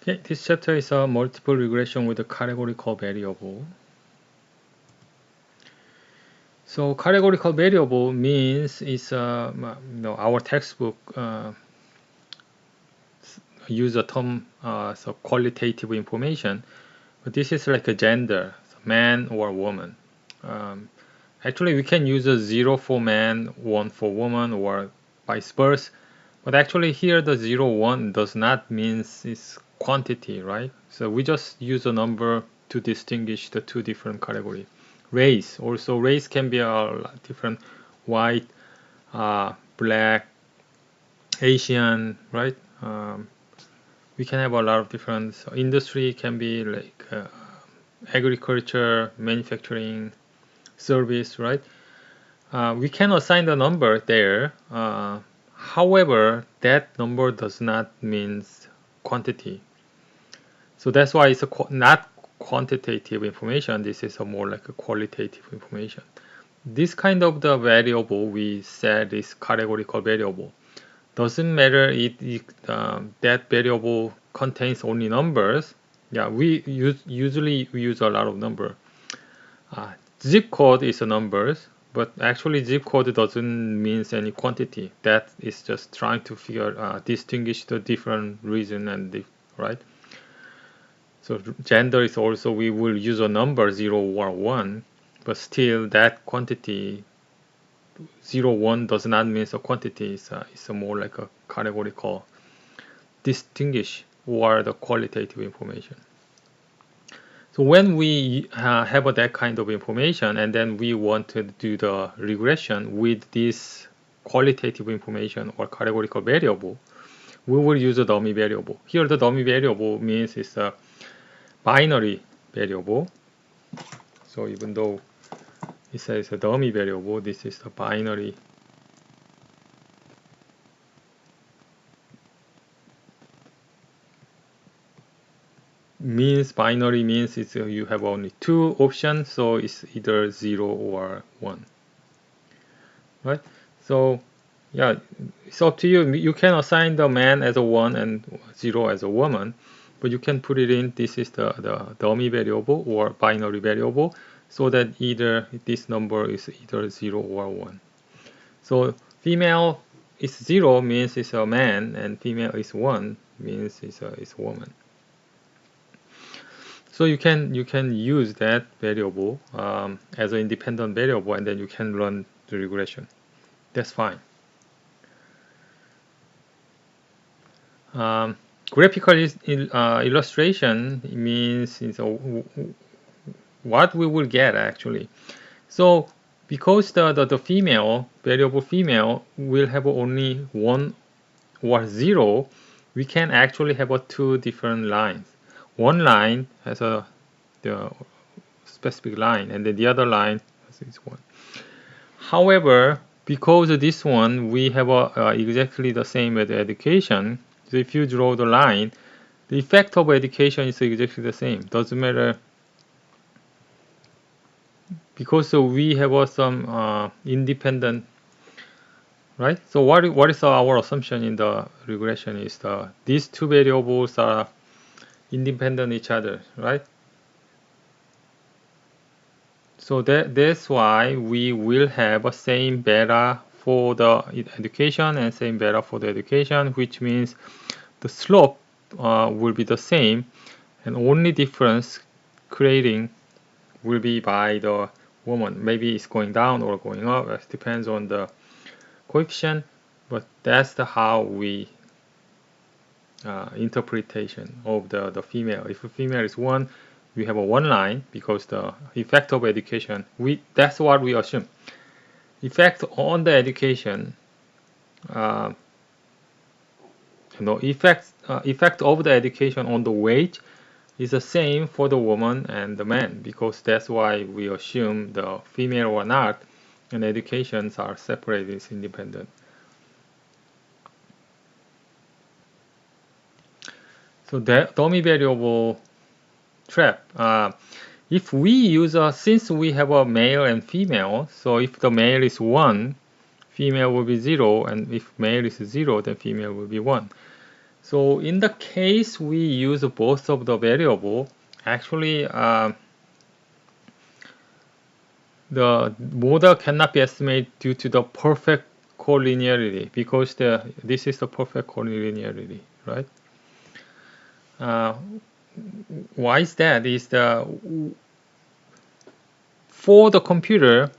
Okay, this chapter is a multiple regression with a categorical variable. So categorical variable means it's our textbook use a term so qualitative information, but this is like a gender, so man or woman. Actually, we can use a 0 for man, 1 for woman, or vice versa. But actually here the 0, 1 does not mean it's quantity, right? So we just use a number to distinguish the two different categories. Race, also race can be a lot different, white, black, Asian, right? We can have a lot of different industry, can be like agriculture, manufacturing, service, right? We can assign the number there. However, that number does not mean quantity. So that's why it's not quantitative information. This is a more like a qualitative information. This kind of the variable we said is categorical variable. Doesn't matter if that variable contains only numbers. Yeah, usually we use a lot of number. Zip code is a numbers, but actually zip code doesn't mean any quantity. That is just trying to distinguish the different region and right. So gender is also, we will use a number 0 or 1, but still that quantity 0, 1 does not mean a quantity. It's a more like a categorical distinguish or the qualitative information. So when we have that kind of information and then we want to do the regression with this qualitative information or categorical variable, we will use a dummy variable. Here the dummy variable means it's a binary variable. So even though it says a dummy variable, this is the binary binary means it's you have only two options, so it's either 0 or 1, right? So yeah, it's up to you. You can assign the man as a 1 and 0 as a woman, but you can put it in, this is the dummy variable or binary variable, so that either this number is either 0 or 1. So female is 0 means it's a man, and female is 1 means it's a woman. So you can use that variable as an independent variable, and then you can run the regression. That's fine. Graphical illustration means what we will get actually. So because the female variable female will have only 1 or 0, we can actually have two different lines. One line has the specific line, and then the other line has this one. However, because this one we have exactly the same as education, so if you draw the line, the effect of education is exactly the same. Doesn't matter, because we have some independent, right? So what is our assumption in the regression is these two variables are independent each other, right? So that's why we will have a same beta for the education and same beta for the education, which means the slope will be the same, and only difference creating will be by the woman. Maybe it's going down or going up. It depends on the coefficient, but that's how we interpretation of the female. If a female is 1, we have a 1 line, because the effect of education, that's what we assume. Effect on the education, effect of the education on the wage is the same for the woman and the man, because that's why we assume the female or not and educations are separated, is independent. So the dummy variable trap. If we use since we have a male and female, so if the male is 1, female will be 0, and if male is 0, then female will be 1. So in the case we use both of the variable, actually the model cannot be estimated due to the perfect collinearity, because this is the perfect collinearity, right? Why is that? Is for the computer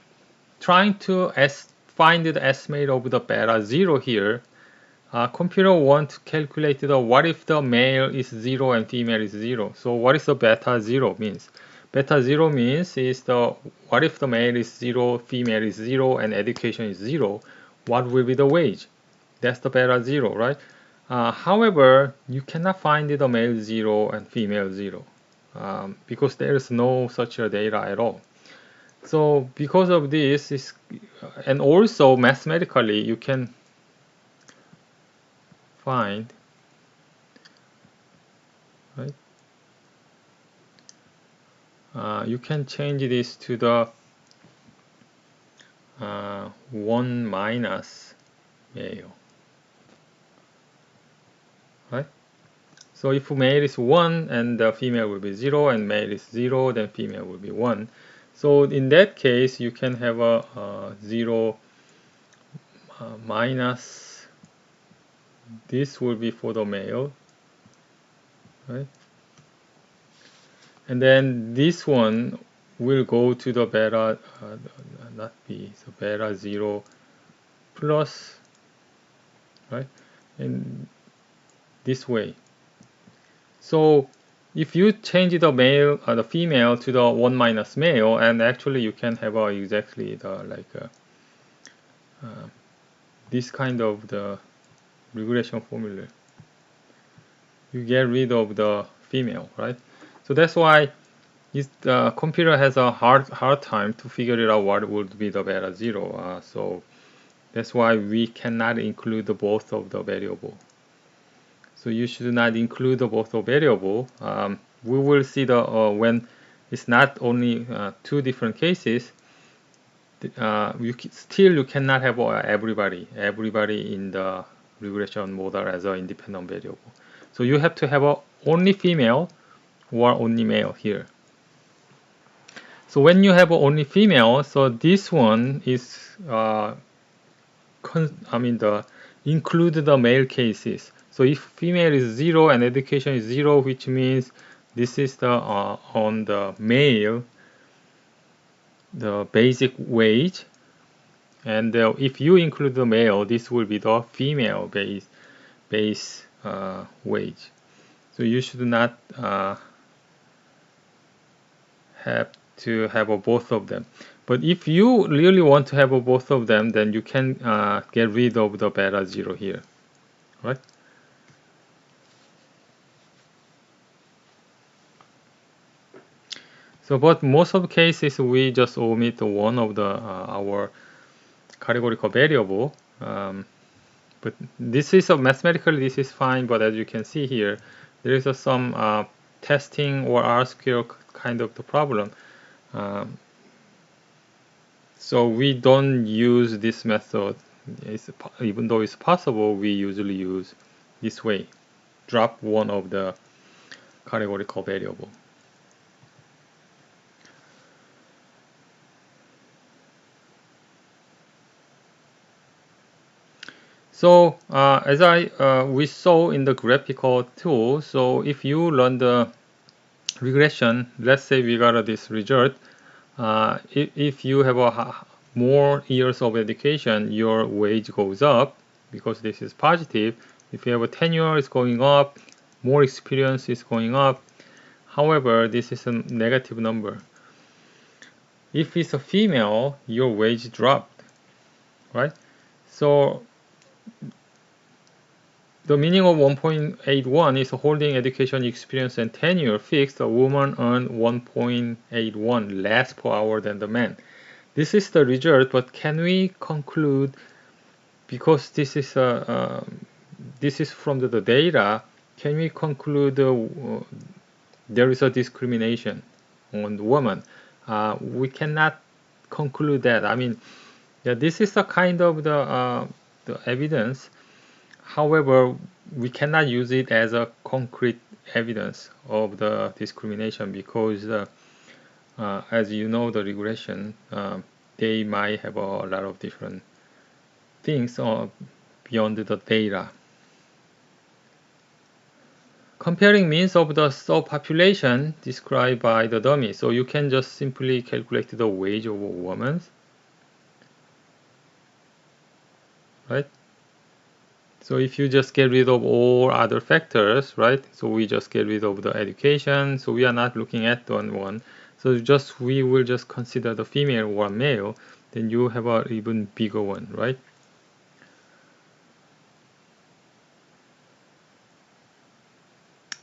trying to find the estimate of the beta 0 here, computer want to calculate what if the male is 0 and female is 0. So what is the beta 0 means? Beta 0 means is what if the male is 0, female is 0, and education is 0, what will be the wage? That's the beta 0, right? However, you cannot find the male 0 and female 0 because there is no such a data at all. So because of this, and also mathematically you can find, right? You can change this to the 1 minus male, right? So if male is 1 and the female will be 0, and male is 0, then female will be 1. So in that case, you can have a 0 minus, this will be for the male, right? And then this one will go to the beta, not B, so beta 0 plus, right? And this way. So if you change the female to the 1 minus male, and actually you can have exactly this kind of the regression formula. You get rid of the female, right? So that's why the computer has a hard time to figure it out what would be the beta 0. So that's why we cannot include both of the variable. So you should not include both of variable. We will see when it's not only two different cases. You cannot have everybody in the regression model as an independent variable. So you have to have only female or only male here. So when you have only female, so this one is include the male cases. So if female is 0 and education is 0, which means this is the on the male, the basic wage, and if you include the male, this will be the female base wage. So you should not have to have both of them. But if you really want to have both of them, then you can get rid of the beta 0 here, right? So, but most of the cases we just omit one of the our categorical variable. But this is mathematically this is fine. But as you can see here, there is some testing or R-square kind of the problem. So we don't use this method. Even though it's possible, we usually use this way. Drop one of the categorical variable. So as we saw in the graphical tool, so if you run the regression, let's say we got this result. If you have more years of education, your wage goes up because this is positive. If you have a tenure, it's going up. More experience is going up. However, this is a negative number. If it's a female, your wage dropped, right? So the meaning of 1.81 is holding education experience and tenure fixed. A woman earned 1.81 less per hour than the man. This is the result, but can we conclude, because this is from the data, can we conclude there is a discrimination on the woman? We cannot conclude that. I mean, yeah, this is a kind of the evidence. However, we cannot use it as a concrete evidence of the discrimination because as you know, the regression, they might have a lot of different things beyond the data. Comparing means of the subpopulation described by the dummy. So you can just simply calculate the wage of a woman, right? So if you just get rid of all other factors, right? So we just get rid of the education. So we are not looking at one. So just we will just consider the female or male. Then you have an even bigger one, right?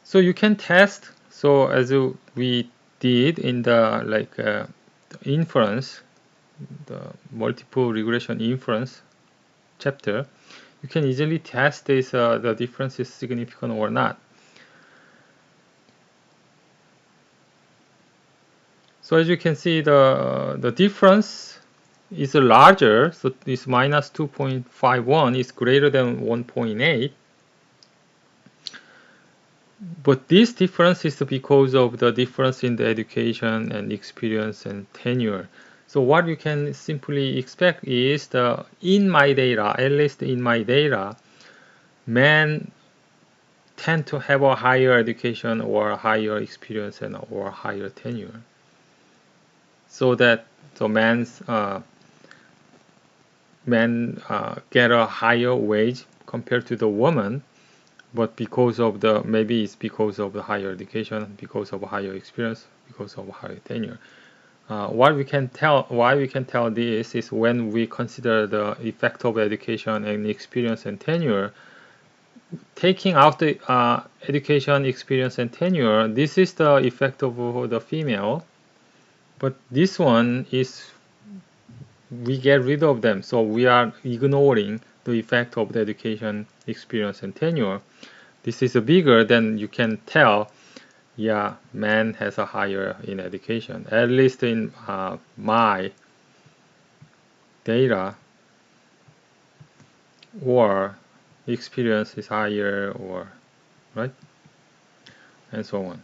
So you can test. So as we did in the the inference, the multiple regression inference chapter, you can easily test this the difference is significant or not. So as you can see, the difference is larger. So this minus 2.51 is greater than 1.8. But this difference is because of the difference in the education and experience and tenure. So what you can simply expect is in my data, at least in my data, men tend to have a higher education or higher experience and or higher tenure. So that the men get a higher wage compared to the woman, but because of the maybe it's because of the higher education, because of higher experience, because of higher tenure. Why we can tell this is when we consider the effect of education and experience and tenure. Taking out the education, experience, and tenure, this is the effect of the female, but this one is we get rid of them, so we are ignoring the effect of the education, experience, and tenure. This is bigger than you can tell. Yeah, man has a higher in education, at least in my data, or experience is higher, or right, and so on.